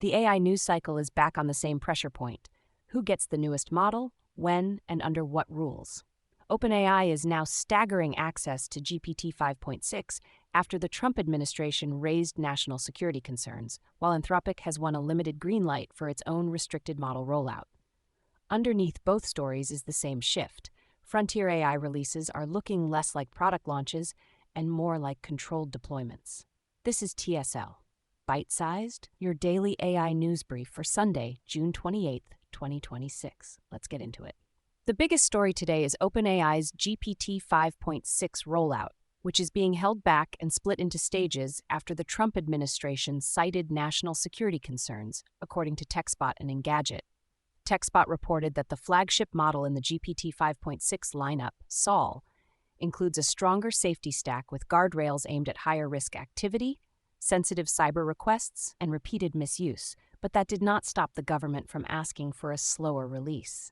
The AI news cycle is back on the same pressure point. Who gets the newest model, when, and under what rules? OpenAI is now staggering access to GPT 5.6 after the Trump administration raised national security concerns, while Anthropic has won a limited green light for its own restricted model rollout. Underneath both stories is the same shift. Frontier AI releases are looking less like product launches and more like controlled deployments. This is TSL, Byte Sized, your daily AI news brief for Sunday, June 28, 2026. Let's get into it. The biggest story today is OpenAI's GPT 5.6 rollout, which is being held back and split into stages after the Trump administration cited national security concerns, according to TechSpot and Engadget. TechSpot reported that the flagship model in the GPT 5.6 lineup, Sol, includes a stronger safety stack with guardrails aimed at higher-risk activity, sensitive cyber requests, and repeated misuse, but that did not stop the government from asking for a slower release.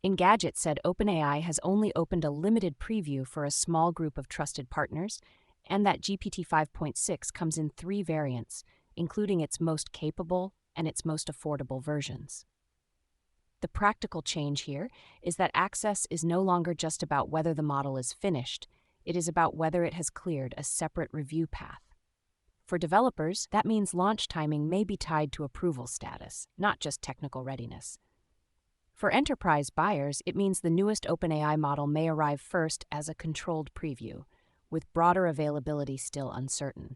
Engadget said OpenAI has only opened a limited preview for a small group of trusted partners, and that GPT 5.6 comes in 3 variants, including its most capable and its most affordable versions. The practical change here is that access is no longer just about whether the model is finished, it is about whether it has cleared a separate review path. For developers, that means launch timing may be tied to approval status, not just technical readiness. For enterprise buyers, it means the newest OpenAI model may arrive first as a controlled preview, with broader availability still uncertain.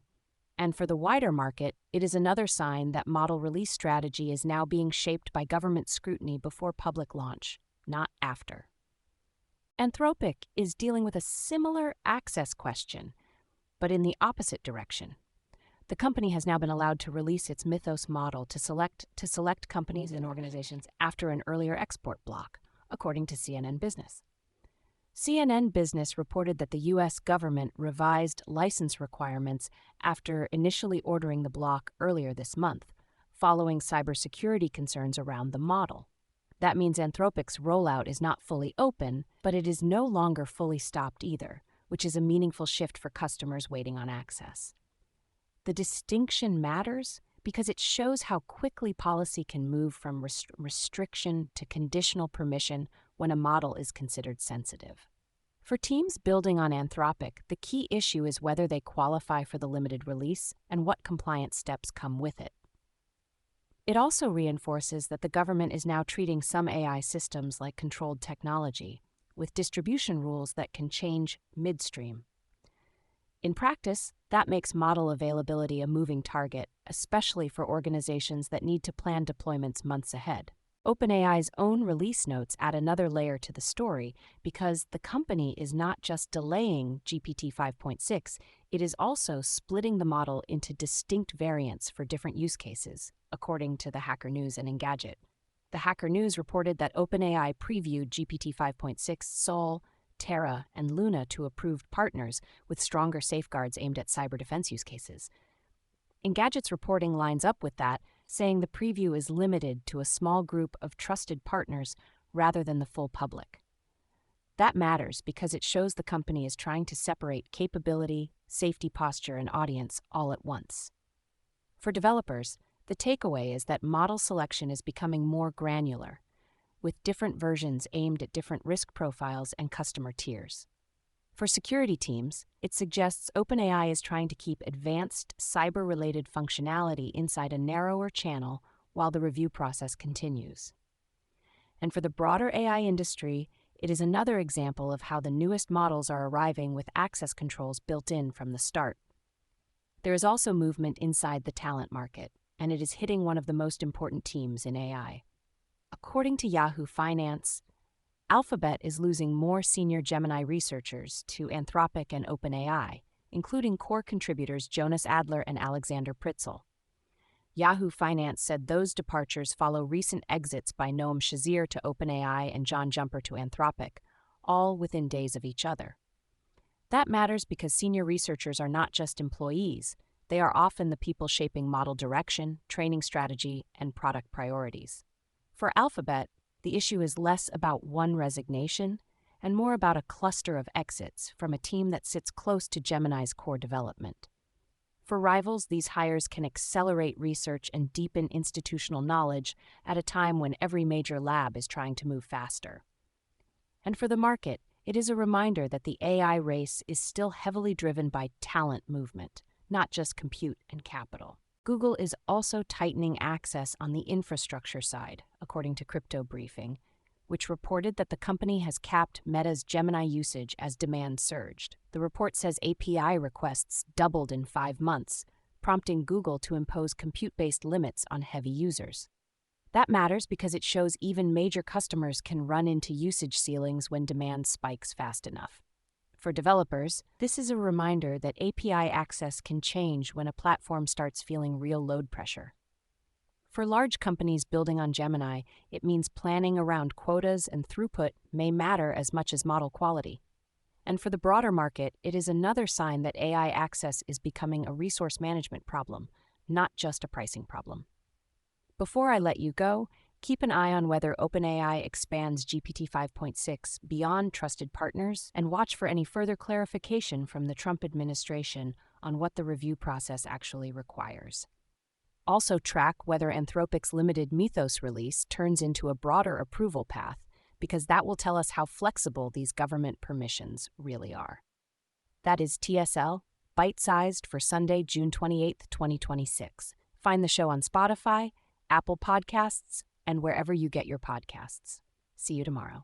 And for the wider market, it is another sign that model release strategy is now being shaped by government scrutiny before public launch, not after. Anthropic is dealing with a similar access question, but in the opposite direction. The company has now been allowed to release its Mythos model to select companies and organizations after an earlier export block, according to CNN Business. CNN Business reported that the U.S. government revised license requirements after initially ordering the block earlier this month, following cybersecurity concerns around the model. That means Anthropic's rollout is not fully open, but it is no longer fully stopped either, which is a meaningful shift for customers waiting on access. The distinction matters because it shows how quickly policy can move from restriction to conditional permission when a model is considered sensitive. For teams building on Anthropic, the key issue is whether they qualify for the limited release and what compliance steps come with it. It also reinforces that the government is now treating some AI systems like controlled technology, with distribution rules that can change midstream. In practice, that makes model availability a moving target, especially for organizations that need to plan deployments months ahead. OpenAI's own release notes add another layer to the story because the company is not just delaying GPT 5.6, it is also splitting the model into distinct variants for different use cases, according to the Hacker News and Engadget. The Hacker News reported that OpenAI previewed GPT 5.6 Sol, Terra, and Luna to approved partners with stronger safeguards aimed at cyber defense use cases. Engadget's reporting lines up with that, saying the preview is limited to a small group of trusted partners rather than the full public. That matters because it shows the company is trying to separate capability, safety posture, and audience all at once. For developers, the takeaway is that model selection is becoming more granular, with different versions aimed at different risk profiles and customer tiers. For security teams, it suggests OpenAI is trying to keep advanced cyber-related functionality inside a narrower channel while the review process continues. And for the broader AI industry, it is another example of how the newest models are arriving with access controls built in from the start. There is also movement inside the talent market, and it is hitting one of the most important teams in AI. According to Yahoo Finance, Alphabet is losing more senior Gemini researchers to Anthropic and OpenAI, including core contributors Jonas Adler and Alexander Pritzel. Yahoo Finance said those departures follow recent exits by Noam Shazir to OpenAI and John Jumper to Anthropic, all within days of each other. That matters because senior researchers are not just employees, they are often the people shaping model direction, training strategy, and product priorities. For Alphabet, the issue is less about one resignation and more about a cluster of exits from a team that sits close to Gemini's core development. For rivals, these hires can accelerate research and deepen institutional knowledge at a time when every major lab is trying to move faster. And for the market, it is a reminder that the AI race is still heavily driven by talent movement, not just compute and capital. Google is also tightening access on the infrastructure side, according to Crypto Briefing, which reported that the company has capped Meta's Gemini usage as demand surged. The report says API requests doubled in 5 months, prompting Google to impose compute-based limits on heavy users. That matters because it shows even major customers can run into usage ceilings when demand spikes fast enough. For developers, this is a reminder that API access can change when a platform starts feeling real load pressure. For large companies building on Gemini, it means planning around quotas and throughput may matter as much as model quality. And for the broader market, it is another sign that AI access is becoming a resource management problem, not just a pricing problem. Before I let you go, keep an eye on whether OpenAI expands GPT 5.6 beyond trusted partners, and watch for any further clarification from the Trump administration on what the review process actually requires. Also track whether Anthropic's limited Mythos release turns into a broader approval path, because that will tell us how flexible these government permissions really are. That is TSL, Byte Sized for Sunday, June 28, 2026. Find the show on Spotify, Apple Podcasts, and wherever you get your podcasts. See you tomorrow.